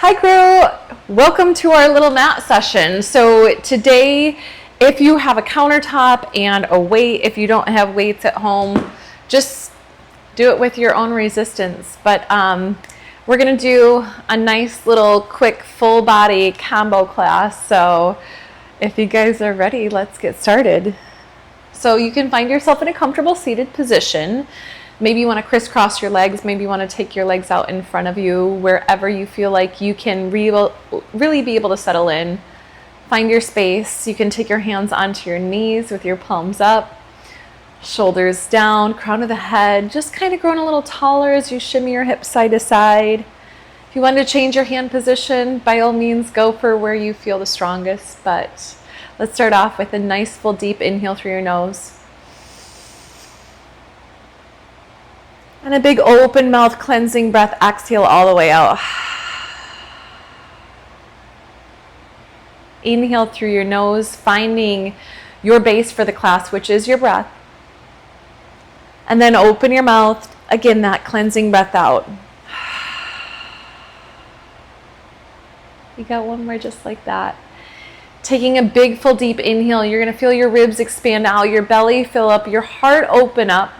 Hi crew, welcome to our little mat session. So today, if you have a countertop and a weight, if you don't have weights at home, just do it with your own resistance. But we're gonna do a nice little quick full body combo class. So if you guys are ready, let's get started. So you can find yourself in a comfortable seated position. Maybe you want to crisscross your legs. Maybe you want to take your legs out in front of you, wherever you feel like you can really be able to settle in. Find your space. You can take your hands onto your knees with your palms up, shoulders down, crown of the head, just kind of growing a little taller as you shimmy your hips side to side. If you want to change your hand position, by all means, go for where you feel the strongest. But let's start off with a nice full deep inhale through your nose. And a big open mouth cleansing breath, exhale all the way out. Inhale through your nose, finding your base for the class, which is your breath. And then open your mouth, again, that cleansing breath out. You got one more just like that. Taking a big full deep inhale, you're gonna feel your ribs expand out, your belly fill up, your heart open up.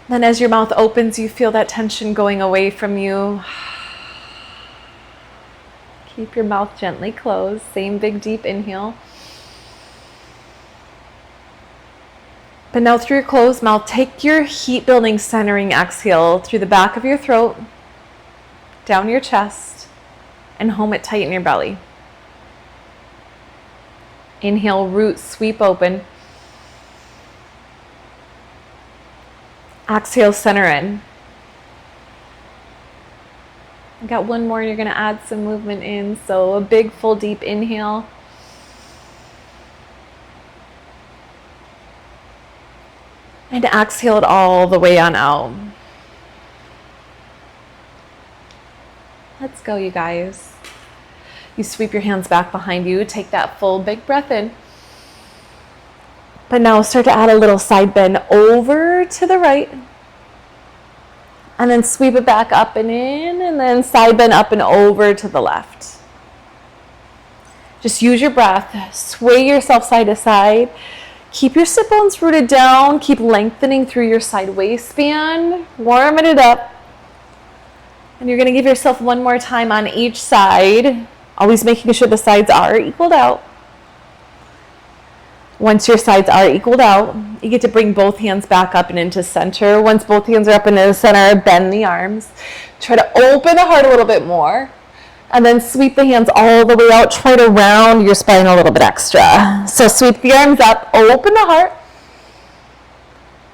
Then as your mouth opens, you feel that tension going away from you. Keep your mouth gently closed. Same big deep inhale. But now through your closed mouth, take your heat building centering exhale through the back of your throat, down your chest, and home it tight in your belly. Inhale, root, sweep open. Exhale, center in. I got one more, and you're going to add some movement in. So a big, full, deep inhale. And exhale it all the way on out. Let's go, you guys. You sweep your hands back behind you. Take that full, big breath in. But now start to add a little side bend over to the right. And then sweep it back up and in, and then side bend up and over to the left. Just use your breath. Sway yourself side to side. Keep your sit bones rooted down. Keep lengthening through your side waistband. Warming it up. And you're going to give yourself one more time on each side. Always making sure the sides are equaled out. Once your sides are equaled out, you get to bring both hands back up and into center. Once both hands are up and into center, bend the arms. Try to open the heart a little bit more. And then sweep the hands all the way out. Try to round your spine a little bit extra. So sweep the arms up, open the heart.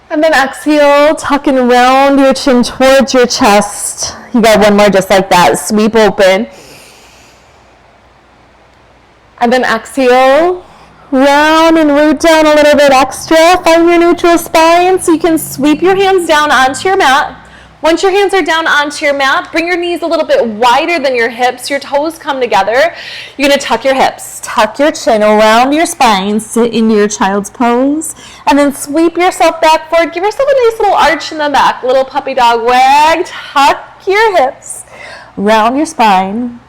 And then exhale, tuck and round your chin towards your chest. You got one more just like that. Sweep open. And then exhale. Round and root down a little bit extra. Find your neutral spine so you can sweep your hands down onto your mat. Once your hands are down onto your mat, bring your knees a little bit wider than your hips. Your toes come together. You're going to tuck your hips. Tuck your chin around your spine. Sit in your child's pose. And then sweep yourself back forward. Give yourself a nice little arch in the back. Little puppy dog wag. Tuck your hips. Round your spine.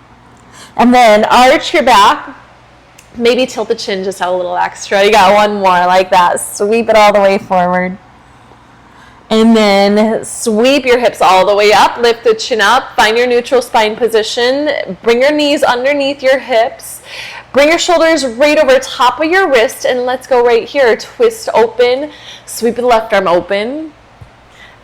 And then arch your back. Maybe tilt the chin just a little extra. You got one more like that. Sweep it all the way forward. And then sweep your hips all the way up. Lift the chin up. Find your neutral spine position. Bring your knees underneath your hips. Bring your shoulders right over top of your wrist. And let's go right here. Twist open. Sweep the left arm open.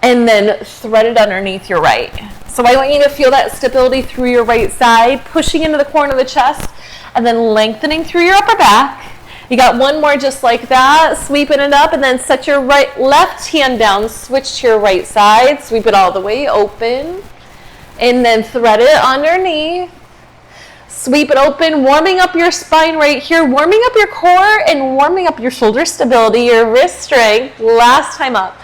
And then thread it underneath your right. So I want you to feel that stability through your right side. Pushing into the corner of the chest. And then lengthening through your upper back. You got one more just like that. Sweeping it up and then set your left hand down. Switch to your right side. Sweep it all the way open. And then thread it underneath. Sweep it open. Warming up your spine right here. Warming up your core and warming up your shoulder stability, your wrist strength. Last time up.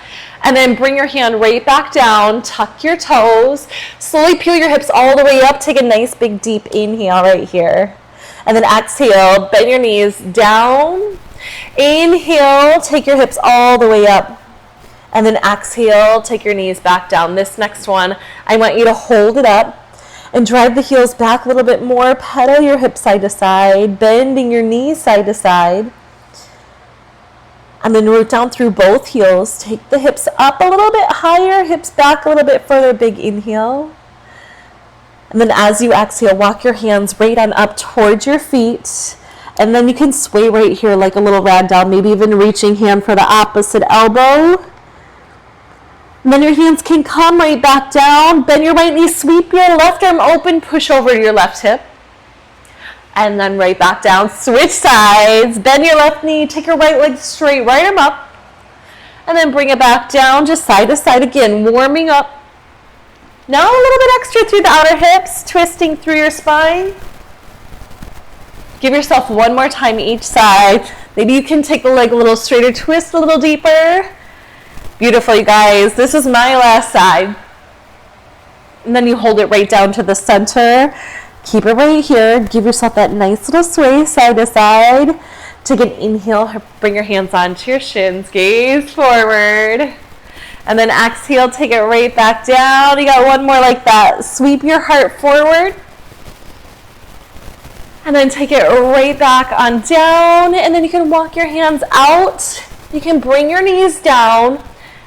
And then bring your hand right back down. Tuck your toes. Slowly peel your hips all the way up. Take a nice big deep inhale right here. And then exhale, bend your knees down. Inhale, take your hips all the way up. And then exhale, take your knees back down. This next one, I want you to hold it up. and drive the heels back a little bit more. Pedal your hips side to side, bending your knees side to side. And then root down through both heels. Take the hips up a little bit higher, hips back a little bit further, big inhale. And then as you exhale, walk your hands right on up towards your feet. And then you can sway right here like a little ragdoll, maybe even reaching hand for the opposite elbow. And then your hands can come right back down. Bend your right knee, sweep your left arm open, push over your left hip. And then right back down, switch sides. Bend your left knee, take your right leg straight, right arm up. And then bring it back down, just side to side again, warming up. Now a little bit extra through the outer hips, twisting through your spine. Give yourself one more time each side. Maybe you can take the leg a little straighter, twist a little deeper. Beautiful, you guys. This is my last side. And then you hold it right down to the center. Keep it right here. Give yourself that nice little sway side to side. Take an inhale. Bring your hands onto your shins. Gaze forward. And then exhale. Take it right back down. You got one more like that. Sweep your heart forward. And then take it right back on down. And then you can walk your hands out. You can bring your knees down.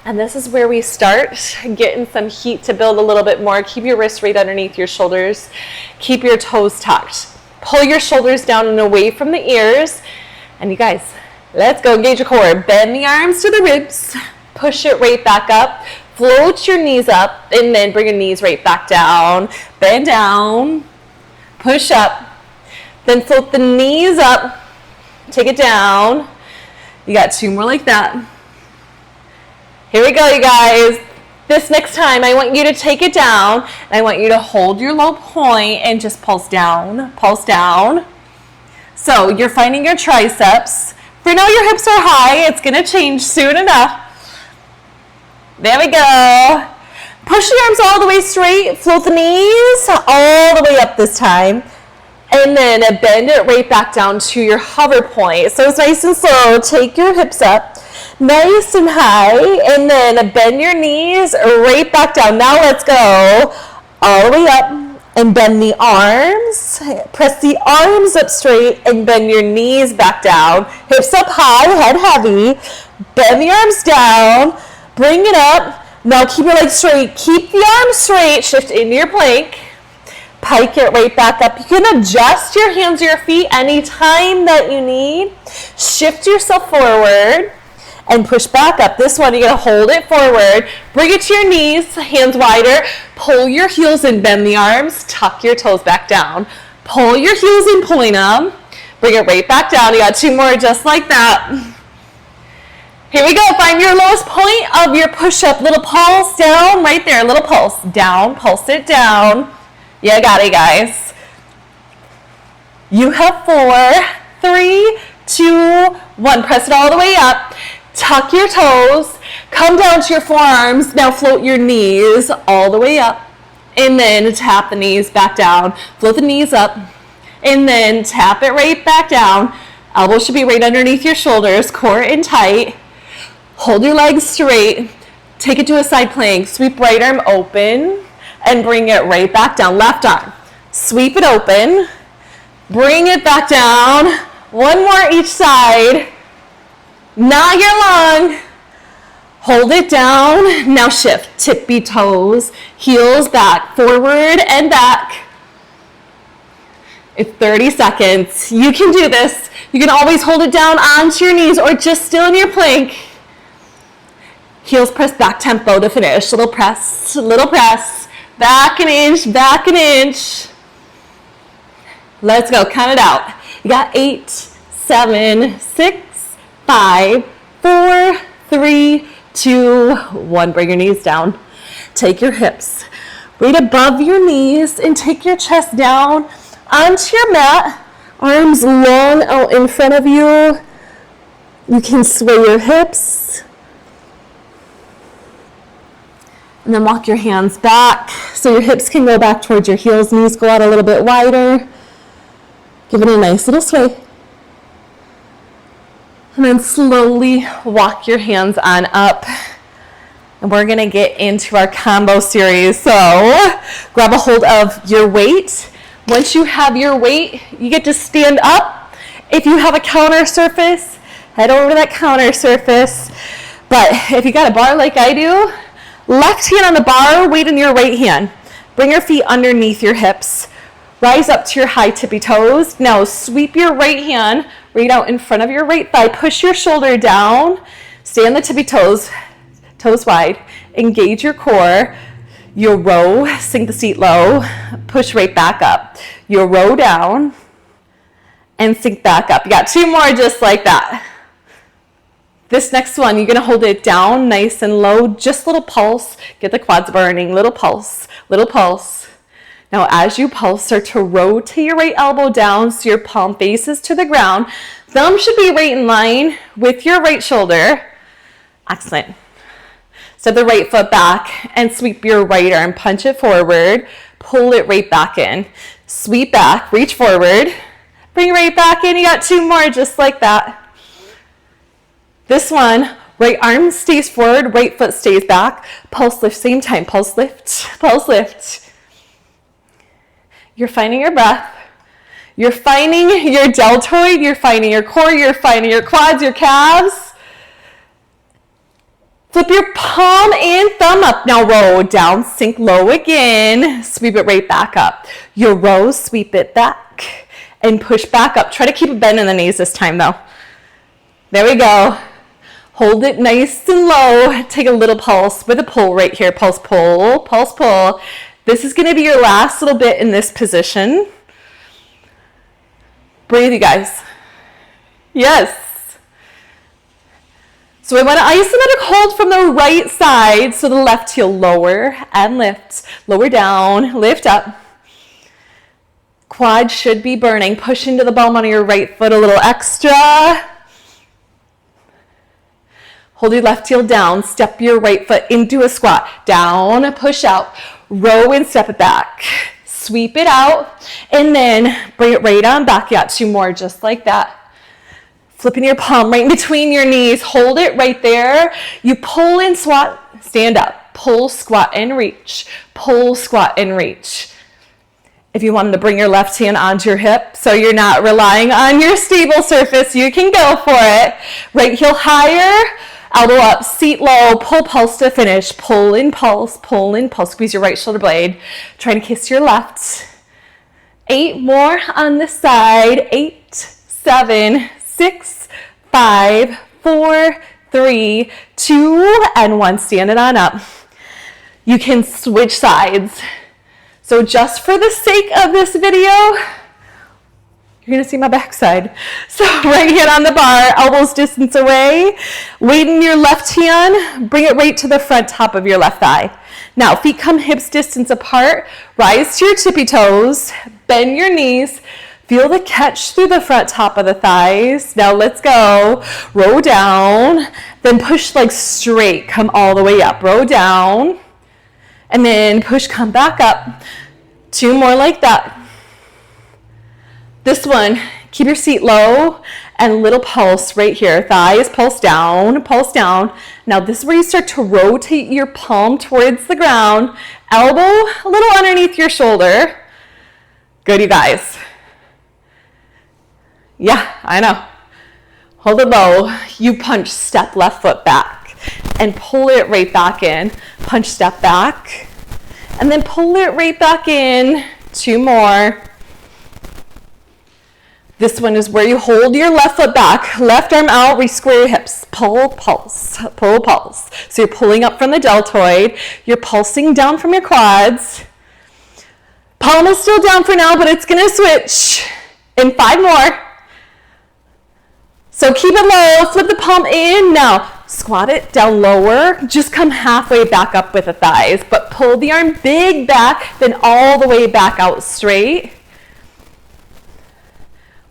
And this is where we start getting some heat to build a little bit more. Keep your wrists right underneath your shoulders. Keep your toes tucked. Pull your shoulders down and away from the ears. And you guys, let's go. Engage your core. Bend the arms to the ribs. Push it right back up. Float your knees up and then bring your knees right back down. Bend down. Push up. Then float the knees up. Take it down. You got two more like that. Here we go, you guys. This next time, I want you to take it down. And I want you to hold your low point and just pulse down. Pulse down. So you're finding your triceps. For now, your hips are high. It's going to change soon enough. There we go. Push the arms all the way straight. Float the knees all the way up this time. And then bend it right back down to your hover point. So it's nice and slow. Take your hips up. Nice and high, and then bend your knees right back down. Now let's go all the way up and bend the arms. Press the arms up straight and bend your knees back down. Hips up high, head heavy. Bend the arms down. Bring it up. Now keep your legs straight. Keep the arms straight. Shift into your plank. Pike it right back up. You can adjust your hands or your feet anytime that you need. Shift yourself forward. And push back up. This one, you're going to hold it forward. Bring it to your knees, hands wider. Pull your heels and bend the arms. Tuck your toes back down. Pull your heels and point them. Bring it right back down. You got two more just like that. Here we go. Find your lowest point of your push-up. Little pulse down right there. Little pulse down. Pulse it down. You got it, guys. You have 4, 3, 2, 1. Press it all the way up. Tuck your toes, come down to your forearms. Now float your knees all the way up. And then tap the knees back down. Float the knees up. And then tap it right back down. Elbows should be right underneath your shoulders. Core in tight. Hold your legs straight. Take it to a side plank. Sweep right arm open. And bring it right back down. Left arm. Sweep it open. Bring it back down. One more each side. Not your long. Hold it down. Now shift. Tippy toes. Heels back. Forward and back. It's 30 seconds. You can do this. You can always hold it down onto your knees or just still in your plank. Heels press back tempo to finish. Little press. Little press. Back an inch. Back an inch. Let's go. Count it out. You got 8, 7, 6, 5, 4, 3, 2, 1. Bring your knees down. Take your hips right above your knees and take your chest down onto your mat. Arms long out in front of you. You can sway your hips. And then walk your hands back so your hips can go back towards your heels. Knees go out a little bit wider. Give it a nice little sway. And then slowly walk your hands on up. And we're gonna get into our combo series. So grab a hold of your weight. Once you have your weight, you get to stand up. If you have a counter surface, head over to that counter surface. But if you got a bar like I do, left hand on the bar, weight in your right hand. Bring your feet underneath your hips. Rise up to your high tippy toes. Now sweep your right hand right out in front of your right thigh. Push your shoulder down. Stay on the tippy toes, toes wide. Engage your core. You'll row, sink the seat low. Push right back up. You'll row down and sink back up. You got 2 more just like that. This next one, you're gonna hold it down nice and low, just little pulse. Get the quads burning, little pulse, little pulse. Now as you pulse, start to rotate your right elbow down so your palm faces to the ground. Thumb should be right in line with your right shoulder. Excellent. Step the right foot back and sweep your right arm, punch it forward, pull it right back in. Sweep back, reach forward, bring it right back in. You got 2 more just like that. This one, right arm stays forward, right foot stays back. Pulse lift, same time. Pulse lift, pulse lift. You're finding your breath. You're finding your deltoid. You're finding your core. You're finding your quads, your calves. Flip your palm and thumb up. Now row down, sink low again. Sweep it right back up. You'll row, sweep it back, and push back up. Try to keep a bend in the knees this time though. There we go. Hold it nice and low. Take a little pulse with a pull right here. Pulse, pull, pulse, pull. This is going to be your last little bit in this position. Breathe, you guys. Yes. So I want an isometric hold from the right side. So the left heel lower and lift. Lower down, lift up. Quad should be burning. Push into the bum on your right foot a little extra. Hold your left heel down, step your right foot into a squat. Down, push out, row and step it back. Sweep it out, and then bring it right on back. You got 2 more just like that. Flipping your palm right in between your knees. Hold it right there. You pull and squat, stand up. Pull, squat, and reach. Pull, squat, and reach. If you wanted to bring your left hand onto your hip so you're not relying on your stable surface, you can go for it. Right heel higher. Elbow up, seat low, pull pulse to finish. Pull in pulse, squeeze your right shoulder blade. Try to kiss your left. 8 more on the side. 8, 7, 6, 5, 4, 3, 2, and 1. Stand it on up. You can switch sides. So just for the sake of this video, you're gonna see my backside. So right hand on the bar, elbows distance away. Weight in your left hand, bring it right to the front top of your left thigh. Now feet come hips distance apart. Rise to your tippy toes, bend your knees. Feel the catch through the front top of the thighs. Now let's go. Row down, then push legs straight. Come all the way up. Row down, and then push, come back up. 2 more like that. This one, keep your seat low and little pulse right here. Thighs pulse down, pulse down. Now this is where you start to rotate your palm towards the ground. Elbow a little underneath your shoulder. Good, you guys. Yeah, I know. Hold it low. You punch, step left foot back and pull it right back in. Punch, step back, and then pull it right back in. 2 more. This one is where you hold your left foot back, left arm out, re-square your hips. Pull, pulse, pull, pulse. So you're pulling up from the deltoid. You're pulsing down from your quads. Palm is still down for now, but it's gonna switch in 5 more. So keep it low, flip the palm in. Now squat it down lower, just come halfway back up with the thighs, but pull the arm big back, then all the way back out straight.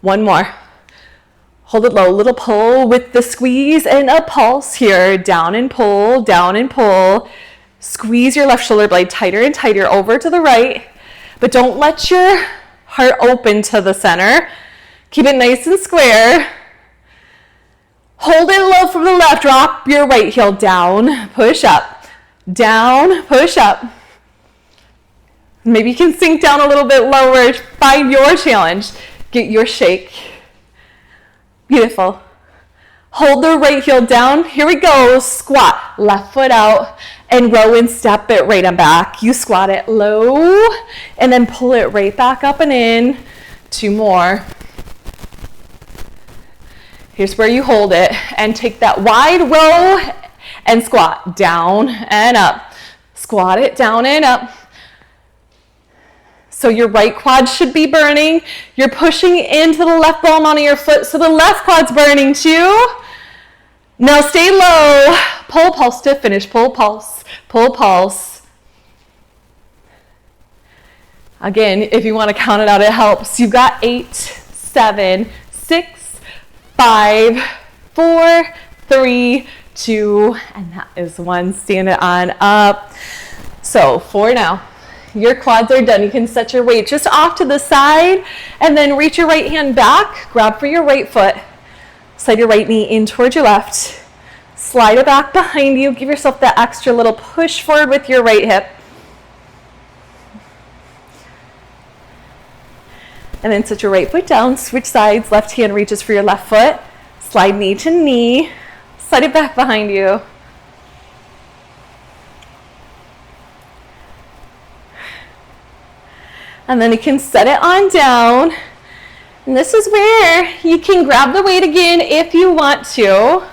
1 more. Hold it low, little pull with the squeeze and a pulse here. Down and pull, down and pull. Squeeze your left shoulder blade tighter and tighter over to the right, but don't let your heart open to the center. Keep it nice and square. Hold it low from the left, drop your right heel down, push up. down, push up. Maybe you can sink down a little bit lower. Find your challenge. Get your shake. Beautiful. Hold the right heel down. Here we go. Squat. Left foot out and row and step it right on back. You squat it low and then pull it right back up and in. 2 more. Here's where you hold it and take that wide row and squat down and up. Squat it down and up. So your right quad should be burning. You're pushing into the left ball on your foot, so the left quad's burning too. Now stay low. Pull pulse to finish. Pull pulse. Pull pulse. Again, if you want to count it out, it helps. You've got 8, 7, 6, 5, 4, 3, 2, and that is 1. Stand it on up. So 4 now. Your quads are done. You can set your weight just off to the side and then reach your right hand back. Grab for your right foot. Slide your right knee in towards your left. Slide it back behind you. Give yourself that extra little push forward with your right hip. And then set your right foot down. Switch sides. Left hand reaches for your left foot. Slide knee to knee. Slide it back behind you. And then you can set it on down. And this is where you can grab the weight again if you want to.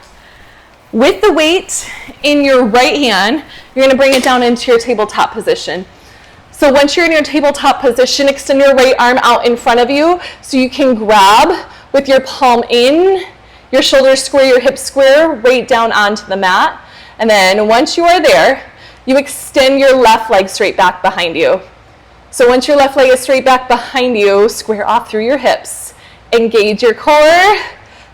With the weight in your right hand, you're going to bring it down into your tabletop position. So once you're in your tabletop position, extend your right arm out in front of you so you can grab with your palm in, your shoulders square, your hips square, right down onto the mat. And then once you are there, you extend your left leg straight back behind you. So once your left leg is straight back behind you, square off through your hips. Engage your core.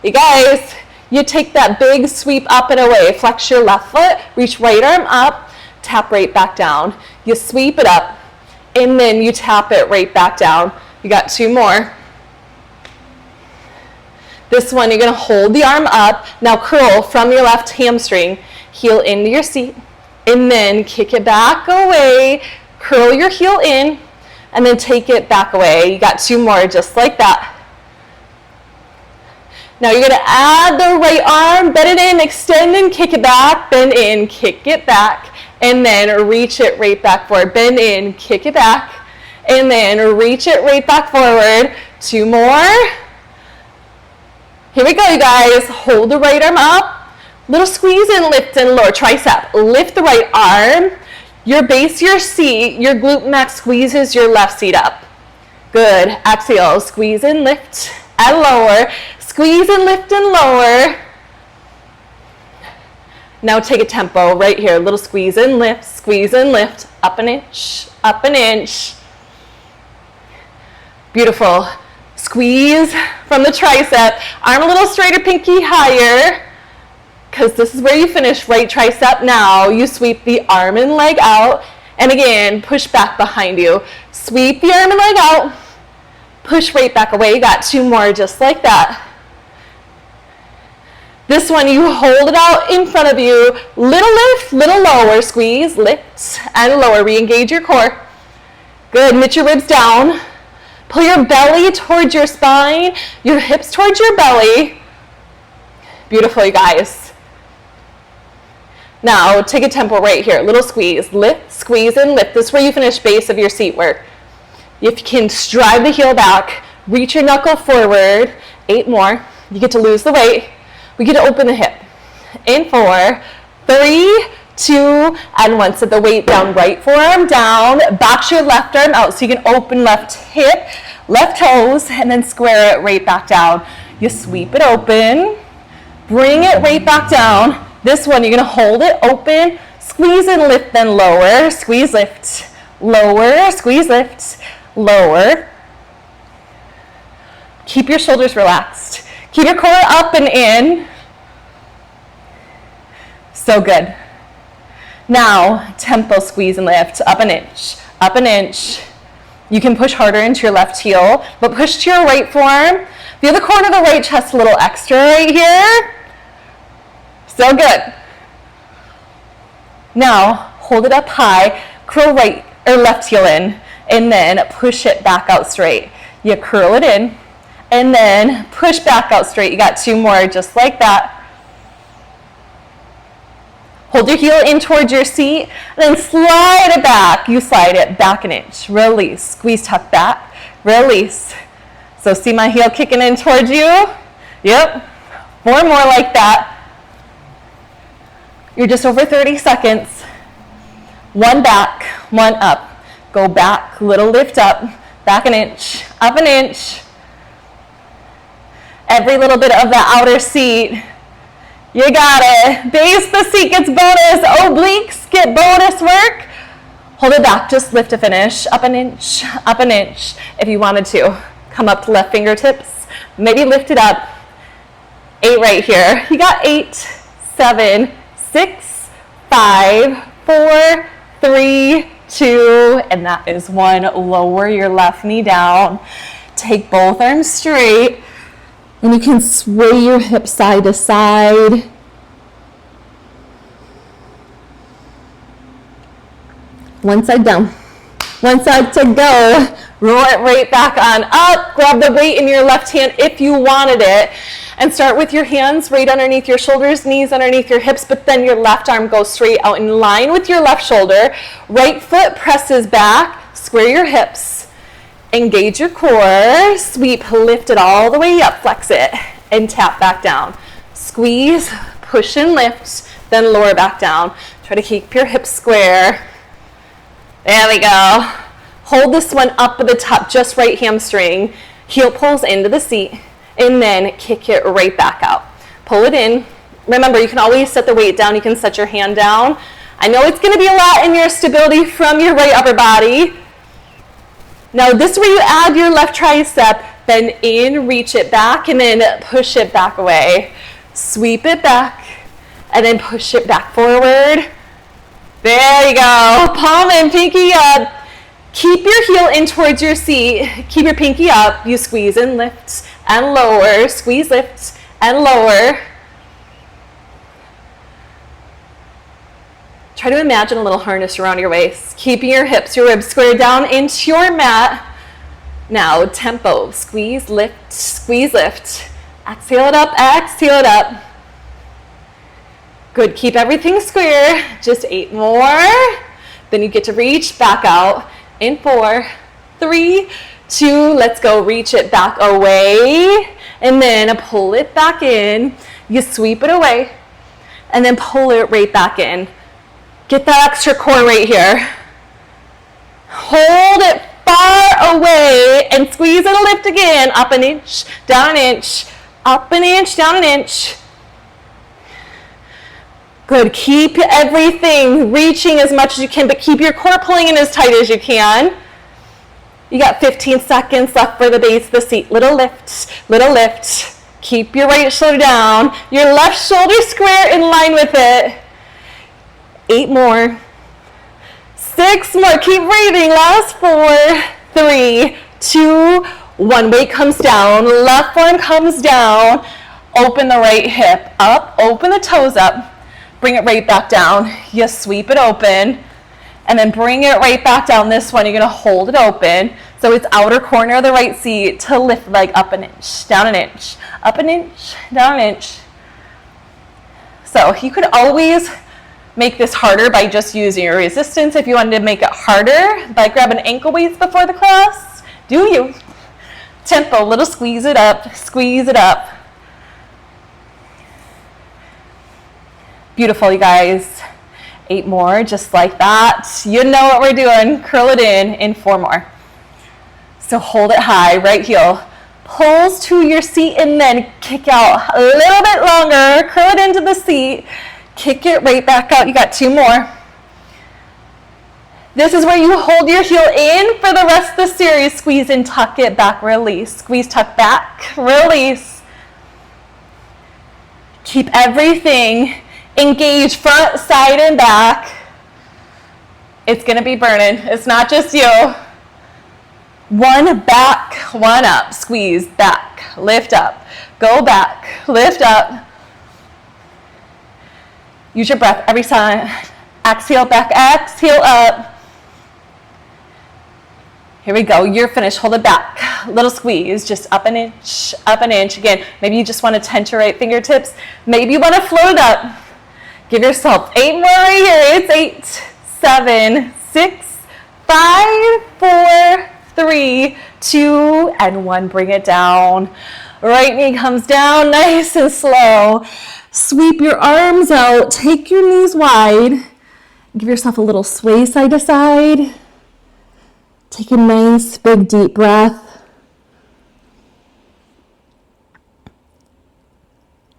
You guys, you take that big sweep up and away. Flex your left foot, reach right arm up, tap right back down. You sweep it up, and then you tap it right back down. You got 2 more. This one, you're gonna hold the arm up. Now curl from your left hamstring, heel into your seat, and then kick it back away. Curl your heel in, and then take it back away. You got 2 more, just like that. Now you're gonna add the right arm, bend it in, extend and kick it back, bend in, kick it back, and then reach it right back forward. Bend in, kick it back, and then reach it right back forward. 2 more. Here we go, you guys. Hold the right arm up. Little squeeze and lift and lower. Tricep. Lift the right arm. Your base, your seat, your glute max squeezes your left seat up. Good. Exhale. Squeeze and lift and lower. Squeeze and lift and lower. Now take a tempo right here. Little squeeze and lift. Up an inch, up an inch. Beautiful. Squeeze from the tricep. Arm a little straighter, pinky higher. Because this is where you finish. Right tricep. Now you sweep the arm and leg out. And again, push back behind you. Sweep the arm and leg out. Push right back away. You got 2 more just like that. This one, you hold it out in front of you. Little lift, little lower. Squeeze, lift, and lower. Re-engage your core. Good. Knit your ribs down. Pull your belly towards your spine. Your hips towards your belly. Beautiful, you guys. Now, take a tempo right here. Little squeeze. Lift, squeeze, and lift. This is where you finish base of your seat work. If you can drive the heel back, reach your knuckle forward. 8 more. You get to lose the weight. We get to open the hip. In 4, 3, 2, and 1. Set the weight down. Right forearm down. Box your left arm out so you can open left hip, left toes, and then square it right back down. You sweep it open. Bring it right back down. This one, you're going to hold it open. Squeeze and lift, then lower. Squeeze, lift. Lower. Squeeze, lift. Lower. Keep your shoulders relaxed. Keep your core up and in. So good. Now, tempo squeeze and lift. Up an inch. Up an inch. You can push harder into your left heel, but push to your right forearm. Feel the corner of the right chest a little extra right here. So good. Now, hold it up high, curl right or left heel in, and then push it back out straight. You curl it in, and then push back out straight. You got 2 more, just like that. Hold your heel in towards your seat, and then slide it back. You slide it back an inch. Release. Squeeze, tuck back. Release. So see my heel kicking in towards you? Yep. 4 more like that. You're just over 30 seconds. 1 back, 1 up. Go back, little lift up, back an inch, up an inch. Every little bit of that outer seat. You got it. Base the seat gets bonus. Obliques get bonus work. Hold it back, just lift to finish. Up an inch, up an inch. If you wanted to, come up to left fingertips. Maybe lift it up. 8 right here. You got 8, 7, 6, 5, 4, 3, 2, and that is 1. Lower your left knee down. Take both arms straight, and you can sway your hips side to side. One side down, one side to go. Roll it right back on up. Grab the weight in your left hand if you wanted it. And start with your hands right underneath your shoulders, knees underneath your hips, but then your left arm goes straight out in line with your left shoulder. Right foot presses back, square your hips, engage your core, sweep, lift it all the way up, flex it, and tap back down. Squeeze, push and lift, then lower back down. Try to keep your hips square. There we go. Hold this one up at the top, just right hamstring. Heel pulls into the seat. And then kick it right back out. Pull it in. Remember, you can always set the weight down. You can set your hand down. I know it's going to be a lot in your stability from your right upper body. Now, this is where you add your left tricep, then in, reach it back, and then push it back away. Sweep it back, and then push it back forward. There you go. Palm and pinky up. Keep your heel in towards your seat. Keep your pinky up. You squeeze and lift and lower. Squeeze, lift, and lower. Try to imagine a little harness around your waist. Keeping your hips, your ribs squared down into your mat. Now, tempo. Squeeze, lift. Exhale it up, exhale it up. Good, keep everything square. Just 8 more. Then you get to reach back out in 4, 3, 2, let's go. Reach it back away, and then pull it back in. You sweep it away, and then pull it right back in. Get that extra core right here. Hold it far away, and squeeze and lift again. Up an inch, down an inch, up an inch, down an inch. Good, keep everything reaching as much as you can, but keep your core pulling in as tight as you can. You got 15 seconds left for the base of the seat. Little lift, little lift. Keep your right shoulder down, your left shoulder square in line with it. 8 more. 6 more, keep breathing. Last 4, 3, 2, 1. Weight comes down, left arm comes down. Open the right hip up, open the toes up. Bring it right back down. You sweep it open, and then bring it right back down. This one, you're going to hold it open. So it's outer corner of the right seat to lift leg up an inch, down an inch, up an inch, down an inch. So you could always make this harder by just using your resistance. If you wanted to make it harder by grabbing ankle weights before the class, do you. Tempo, little squeeze it up, squeeze it up. Beautiful, you guys. 8 more, just like that. You know what we're doing. Curl it in 4 more. So hold it high, right heel pulls to your seat, and then kick out a little bit longer. Curl it into the seat, kick it right back out. You got 2 more. This is where you hold your heel in for the rest of the series. Squeeze and tuck it back, release. Squeeze, tuck back, release. Keep everything engaged, front, side, and back. It's going to be burning. It's not just you. 1 back, 1 up. Squeeze, back, lift up. Go back, lift up. Use your breath every time. exhale back, exhale up. Here we go, you're finished, hold it back. Little squeeze, just up an inch, up an inch. Again, maybe you just want to tense your right fingertips. Maybe you want to float it up. Give yourself 8 more right here. It's 8, 7, 6, 5, 4, 3, 2, and 1. Bring it down. Right knee comes down nice and slow. Sweep your arms out. Take your knees wide. Give yourself a little sway side to side. Take a nice big deep breath.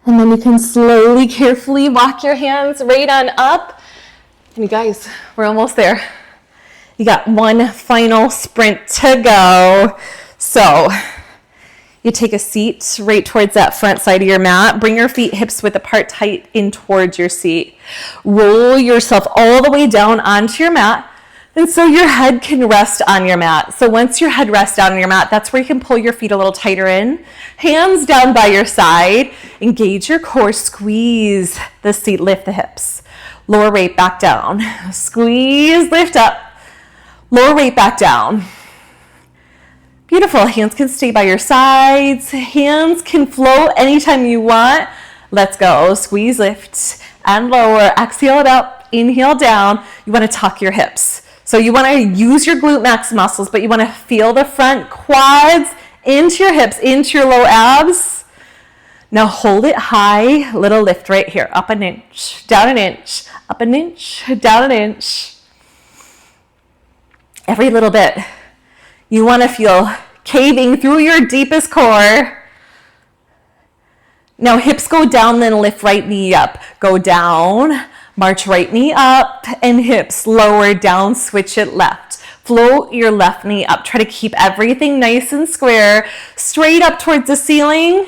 And then you can slowly, carefully walk your hands right on up. And you guys, we're almost there. You got one final sprint to go. So you take a seat right towards that front side of your mat. Bring your feet hips width apart, tight in towards your seat. Roll yourself all the way down onto your mat. And so your head can rest on your mat. So once your head rests down on your mat, that's where you can pull your feet a little tighter in. Hands down by your side. Engage your core. Squeeze the seat. Lift the hips. Lower weight back down. Squeeze, lift up. Lower weight back down. Beautiful. Hands can stay by your sides. Hands can float anytime you want. Let's go. Squeeze, lift, and lower. Exhale it up. Inhale down. You want to tuck your hips. So you want to use your glute max muscles, but you want to feel the front quads into your hips, into your low abs. Now hold it high. Little lift right here. Up an inch, down an inch, up an inch, down an inch. Every little bit. You want to feel caving through your deepest core. Now hips go down, then lift right knee up. Go down, march right knee up, and hips lower down, switch it left. Float your left knee up. Try to keep everything nice and square, straight up towards the ceiling.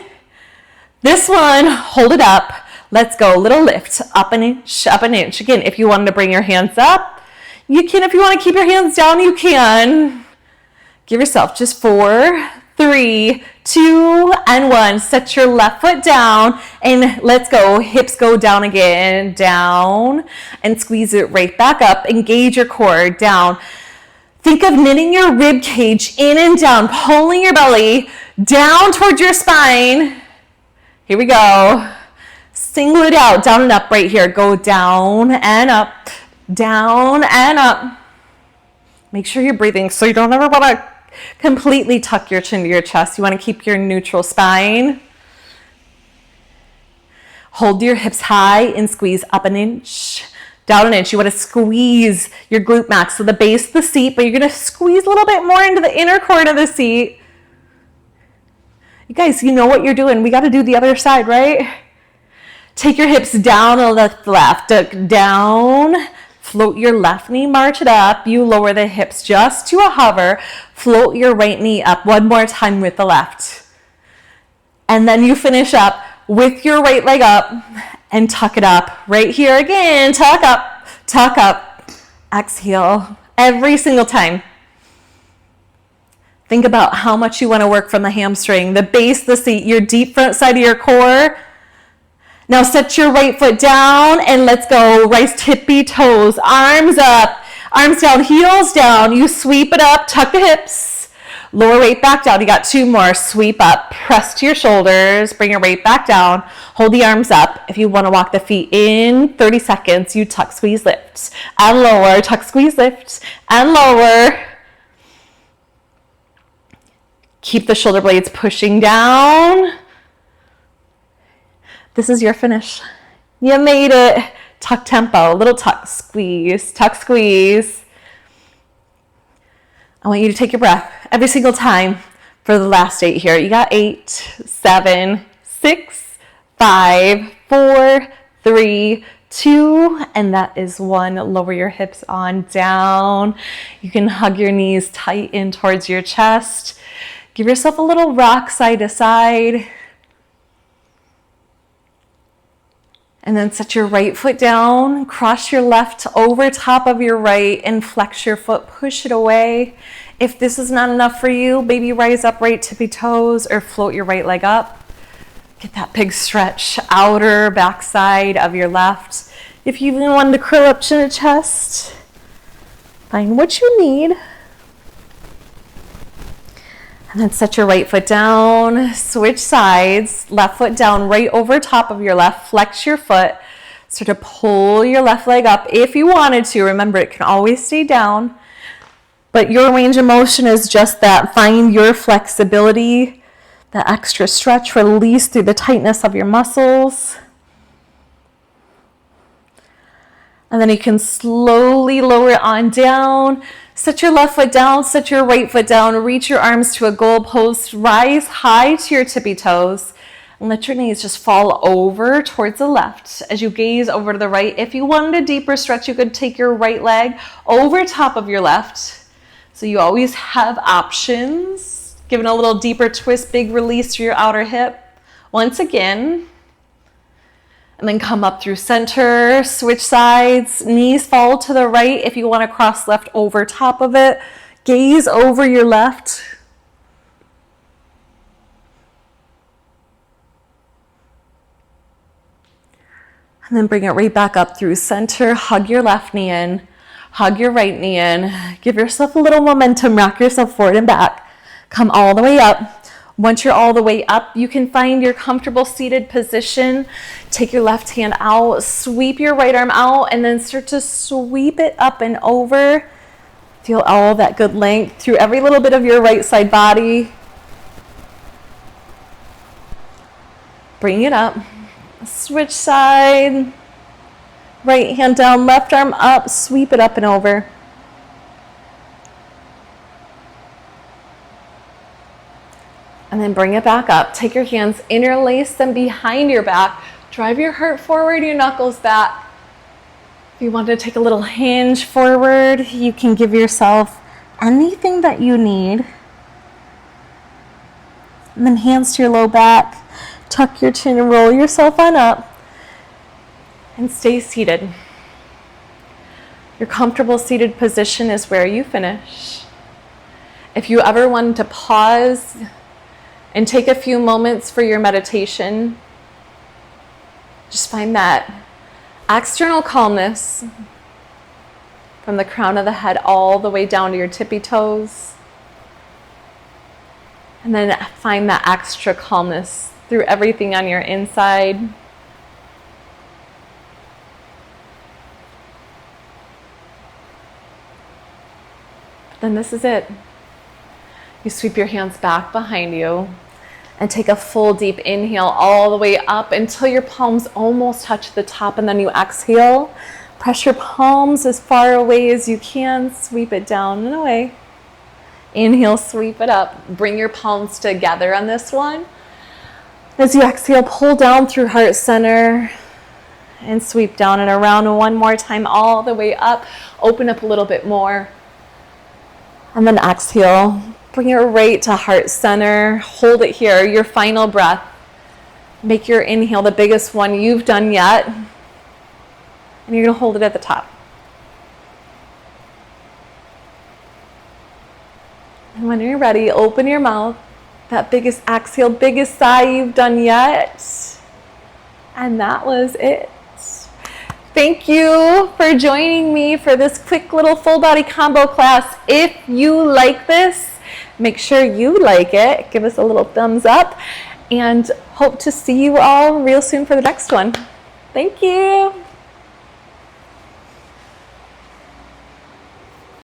This one, hold it up. Let's go, little lift, up an inch, up an inch. Again, if you wanted to bring your hands up, you can. If you want to keep your hands down, you can. Give yourself just 4, 3, 2, and 1. Set your left foot down and let's go. Hips go down again, down, and squeeze it right back up. Engage your core, down. Think of knitting your rib cage in and down, pulling your belly down towards your spine. Here we go. Single it out, down and up right here. Go down and up, down and up. Make sure you're breathing so you don't ever want to completely tuck your chin to your chest. You want to keep your neutral spine. Hold your hips high and squeeze up an inch, down an inch. You want to squeeze your glute max, so the base of the seat, but you're going to squeeze a little bit more into the inner core of the seat. You guys, you know what you're doing. We got to do the other side, right? Take your hips down and lift left, down. Float your left knee, march it up. You lower the hips just to a hover. Float your right knee up one more time with the left. And then you finish up with your right leg up and tuck it up. Right here again, tuck up, exhale every single time. Think about how much you want to work from the hamstring, the base of the seat, your deep front side of your core. Now set your right foot down and let's go. Rise tippy toes, arms up, arms down, heels down. You sweep it up, tuck the hips, lower weight back down. You got 2 more. Sweep up, press to your shoulders, bring your weight back down. Hold the arms up. If you want to walk the feet in 30 seconds, you tuck, squeeze, lift, and lower. Tuck, squeeze, lift, and lower. Keep the shoulder blades pushing down. This is your finish. You made it. Tuck tempo, little tuck, squeeze, tuck, squeeze. I want you to take your breath every single time for the last 8 here. You got 8, 7, 6, 5, 4, 3, 2, and that is 1. Lower your hips on down. You can hug your knees tight in towards your chest. Give yourself a little rock side to side. And then set your right foot down, cross your left over top of your right, and flex your foot, push it away. If this is not enough for you, maybe rise up right tippy toes or float your right leg up. Get that big stretch, outer backside of your left. If you even wanted to curl up chin to chest, find what you need. And then set your right foot down, switch sides, left foot down right over top of your left, flex your foot, start to pull your left leg up if you wanted to. Remember, it can always stay down, but your range of motion is just that. Find your flexibility, the extra stretch, release through the tightness of your muscles. And then you can slowly lower it on down. Set your left foot down, set your right foot down, reach your arms to a goal post, rise high to your tippy toes, and let your knees just fall over towards the left as you gaze over to the right. If you wanted a deeper stretch, you could take your right leg over top of your left. So you always have options. Giving a little deeper twist, big release through your outer hip. Once again. And then come up through center, switch sides, knees fall to the right. If you want to cross left over top of it, gaze over your left. And then bring it right back up through center. Hug your left knee in, hug your right knee in. Give yourself a little momentum, rock yourself forward and back. Come all the way up. Once you're all the way up, you can find your comfortable seated position. Take your left hand out, sweep your right arm out, and then start to sweep it up and over. Feel all that good length through every little bit of your right side body. Bring it up. Switch side. Right hand down, left arm up, sweep it up and over. And then bring it back up. Take your hands, interlace them behind your back. Drive your heart forward, your knuckles back. If you want to take a little hinge forward, you can give yourself anything that you need. And then hands to your low back. Tuck your chin and roll yourself on up. And stay seated. Your comfortable seated position is where you finish. If you ever wanted to pause and take a few moments for your meditation, just find that external calmness from the crown of the head all the way down to your tippy toes. And then find that extra calmness through everything on your inside. Then this is it. You sweep your hands back behind you and take a full deep inhale all the way up until your palms almost touch the top, and then you exhale. Press your palms as far away as you can. Sweep it down and away. Inhale, sweep it up. Bring your palms together on this one. As you exhale, pull down through heart center and sweep down and around one more time all the way up. Open up a little bit more. And then exhale. Bring it right to heart center. Hold it here, your final breath. Make your inhale the biggest one you've done yet. And you're going to hold it at the top. And when you're ready, open your mouth. That biggest exhale, biggest sigh you've done yet. And that was it. Thank you for joining me for this quick little full body combo class. If you like this, make sure you like it. Give us a little thumbs up, and hope to see you all real soon for the next one. Thank you.